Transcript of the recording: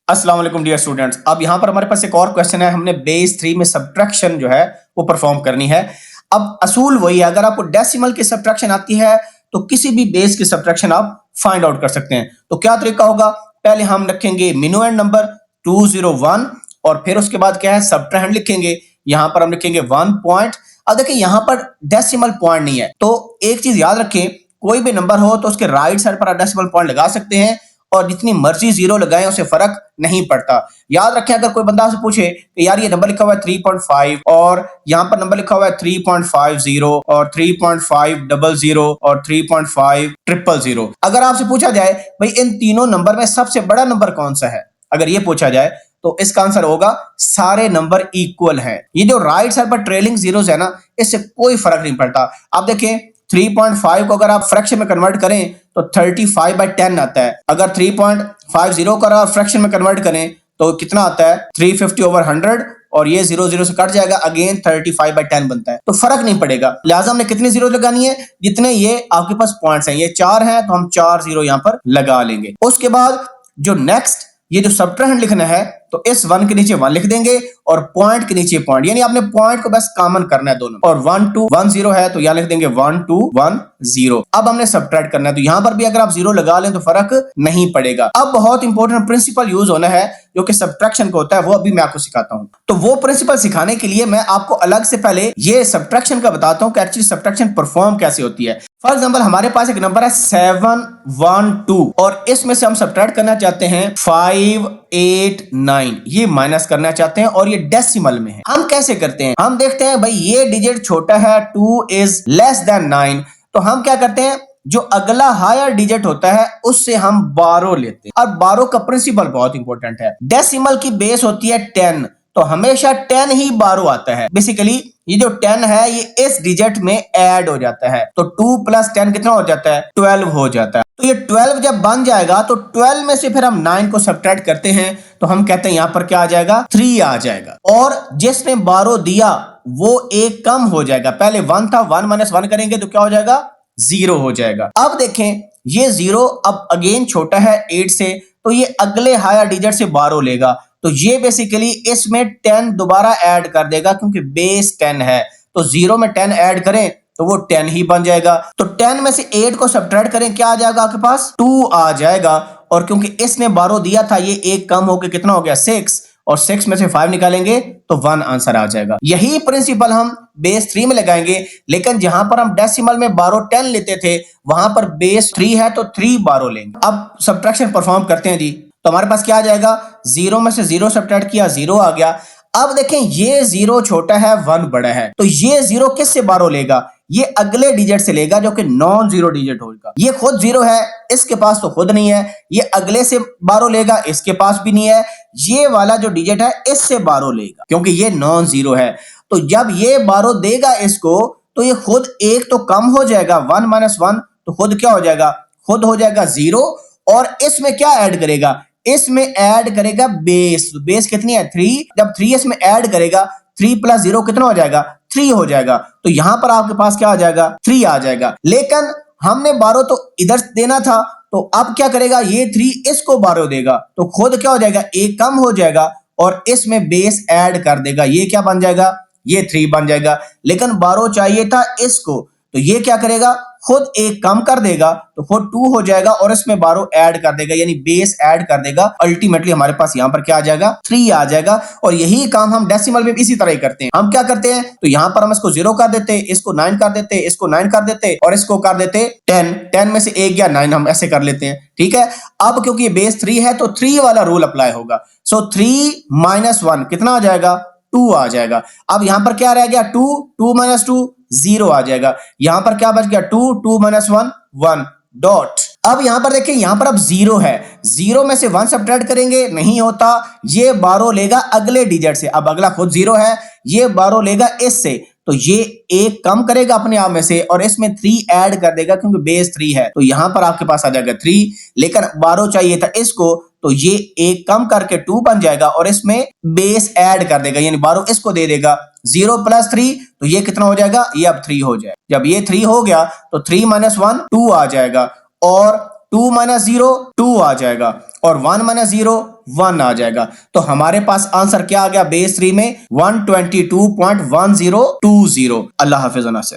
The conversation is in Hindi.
अस्सलाम वालेकुम डियर स्टूडेंट्स। अब यहाँ पर हमारे पास एक और क्वेश्चन है। हमने बेस 3 में सब्ट्रैक्शन जो है वो परफॉर्म करनी है। अब असूल वही है, अगर आपको डेसिमल की सब्ट्रैक्शन आती है तो किसी भी बेस की सब्ट्रैक्शन आप फाइंड आउट कर सकते हैं। तो क्या तरीका होगा, पहले हम रखेंगे मिनुएंड नंबर 201 और फिर उसके बाद क्या है सब्ट्रैंड लिखेंगे। यहाँ पर हम लिखेंगे 1 पॉइंट। अब देखिए यहाँ पर डेसिमल पॉइंट नहीं है, तो एक चीज याद रखें, कोई भी नंबर हो तो उसके राइट साइड पर आप डेसिमल पॉइंट लगा सकते हैं और जितनी मर्जी जीरो लगाएं उसे फर्क नहीं पड़ता। याद रखें, अगर कोई बंदा से पूछे कि यार ये नंबर लिखा हुआ है 3.5 और यहाँ पर नंबर लिखा हुआ है 3.50 और 3.500 और 3.500, अगर आपसे पूछा जाए भाई इन तीनों नंबर में सबसे बड़ा नंबर कौन सा है, अगर ये पूछा जाए तो इसका आंसर होगा सारे नंबर इक्वल हैं। ये जो राइट साइड पर ट्रेलिंग जीरोस है ना, इससे कोई फर्क नहीं पड़ता। आप देखें 3.5 को अगर आप फ्रैक्शन में कन्वर्ट करें तो 35/10 आता है। अगर 3.50 को आप फ्रैक्शन में कन्वर्ट करें तो कितना आता है 350/100 और ये 0 से कट जाएगा, अगेन 35/10 बनता है। तो फर्क नहीं पड़ेगा, लिहाजा हमने कितनी जीरो लगानी है, जितने ये आपके पास पॉइंट्स हैं, ये 4 हैं तो हम 4 जीरो यहां पर लगा लेंगे। उसके बाद जो नेक्स्ट ये जो सब्ट्रैंड लिखना है तो इस 1 के नीचे 1 लिख देंगे और पॉइंट के नीचे पॉइंट, यानी आपने पॉइंट को बस कॉमन करना है दोनों। और 1 2 1 0 है तो यहां लिख देंगे 1 2 1 0। अब हमने सब्ट्रैक्ट करना है तो यहां पर भी अगर आप जीरो लगा लें तो फर्क नहीं पड़ेगा। अब बहुत इंपॉर्टेंट प्रिंसिपल यूज होना है जो कि सब्ट्रैक्शन का होता है, वो अभी मैं आपको सिखाता हूं। तो वो प्रिंसिपल सिखाने के लिए मैं आपको अलग से पहले ये सब्ट्रैक्शन का बताता हूं कि एक्चुअली सब्ट्रैक्शन परफॉर्म कैसे होती है। फॉर एग्जांपल हमारे पास एक नंबर है 712 और इसमें से हम सब्ट्रैक्ट करना चाहते हैं 589, ये माइनस करना चाहते हैं और ये डेसिमल में है। हम कैसे करते हैं, हम देखते हैं भाई ये डिजिट छोटा है, 2 इज लेस देन 9, तो हम क्या करते हैं जो अगला हायर डिजिट होता है उससे हम 12 लेते हैं। और 12 का प्रिंसिपल बहुत इंपॉर्टेंट है। डेसिमल की बेस होती है 10, तो हमेशा 10 ही 12 आता है। बेसिकली ये जो 10 है ये इस डिजिट में ऐड हो जाता है, तो 2 + 10 कितना हो जाता है 12 हो जाता है। तो ये 12 जब बन जाएगा तो 12 में से फिर हम 9 को सब्ट्रैक्ट करते हैं तो हम कहते हैं यहां पर क्या आ जाएगा 3 आ जाएगा, और जिसने 12 दिया वो एक कम हो जाएगा। पहले 1 था, 1 - 1 करेंगे तो क्या हो जाएगा 0 हो जाएगा। अब देखें ये 0 अब अगेन छोटा है 8 से, तो ये अगले हायर डिजिट से 12 लेगा, तो ये बेसिकली इसमें 10 दोबारा ऐड कर देगा क्योंकि बेस 10 है, तो 0 में 10 ऐड करें तो वो 10 ही बन जाएगा। तो 10 में से 8 को सब्ट्रैक्ट करें, क्या आ जाएगा आपके पास 2 आ जाएगा, और क्योंकि इसने 12 दिया था ये एक कम होकर कितना हो गया 6, और 6 में से 5 निकालेंगे तो 1 आंसर आ जाएगा। यही प्रिंसिपल हम बेस 3 में लगाएंगे, लेकिन जहां पर हम डेसिमल में 12 10 लेते थे वहां पर बेस 3 है तो 3 12 लेंगे। अब सब्ट्रैक्शन परफॉर्म करते हैं जी, तो हमारे पास क्या आ जाएगा 0 में से 0 सब्ट्रैक्ट किया 0 आ गया। अब देखें ये 0 छोटा है 1 बड़ा है, तो ये 0 किससे 12 लेगा, ये अगले डिजिट से लेगा जो कि नॉन जीरो डिजिट होगा। ये खुद 0 है, इसके पास तो खुद नहीं है, ये अगले से 12 लेगा, इसके पास भी नहीं है, ये वाला जो डिजिट है इससे 12 लेगा क्योंकि ये नॉन जीरो है। तो जब ये 12 देगा इसको तो ये खुद एक तो कम हो जाएगा, 1 - 1 तो खुद क्या हो जाएगा, खुद हो जाएगा 0, और इसमें क्या ऐड करेगा, इसमें ऐड करेगा बेस। बेस कितनी है 3, जब 3 इसमें ऐड करेगा 3 + 0 कितना हो जाएगा 3 हो जाएगा, तो यहां पर आपके पास क्या आ जाएगा 3 आ जाएगा। लेकिन हमने 12 तो इधर देना था, तो अब क्या करेगा ये 3 इसको 12 देगा, तो खुद क्या हो जाएगा एक कम हो जाएगा और इसमें बेस ऐड कर देगा, ये क्या बन जाएगा ये 3 बन जाएगा। लेकिन 12 चाहिए था इसको, तो ये क्या करेगा खुद एक कम कर देगा तो खुद 2 हो जाएगा और इसमें 12 ऐड कर देगा, यानी बेस ऐड कर देगा। अल्टीमेटली हमारे पास यहां पर क्या आ जाएगा 3 आ जाएगा। और यही काम हम डेसिमल में इसी तरह ही करते हैं। हम क्या करते हैं, तो यहां पर हम इसको 0 कर देते, इसको 9 कर देते, इसको 9 कर देते और इसको कर देते 10। 10 में से 1 या 9 हम ऐसे कर लेते हैं, ठीक है। अब क्योंकि ये बेस 3 है तो 3 वाला रूल अप्लाई होगा, सो 3 - 1 कितना आ जाएगा 2 आ जाएगा। अब यहां पर क्या रह गया 2 2 - 2 0 आ जाएगा। यहां पर क्या बच गया 2 2 - 1 1 डॉट। अब यहां पर देखिए यहां पर अब 0 है, 0 में से 1 सब्ट्रैक्ट करेंगे नहीं होता, ये 12 लेगा अगले डिजिट से। अब अगला खुद 0 है, ये 12 लेगा इससे, तो ये एक कम करेगा अपने आप में से और इसमें 3 ऐड कर देगा क्योंकि बेस 3 है, तो यहां पर आपके पास आ जाएगा 3। लेकिन 12 चाहिए था इसको, तो ये एक कम करके 2 बन जाएगा और इसमें बेस ऐड कर देगा, यानी 12 इसको दे देगा। 0 + 3 तो ये कितना हो जाएगा, ये अब 3 हो जाएगा। जब ये 3 हो गया तो 3 - 1 2 आ जाएगा, और 2 - 0 2 आ जाएगा, और 1 - 0 1 आ जाएगा। तो हमारे पास आंसर क्या आ गया बेस 3 में 122.1020। अल्लाह हाफिज।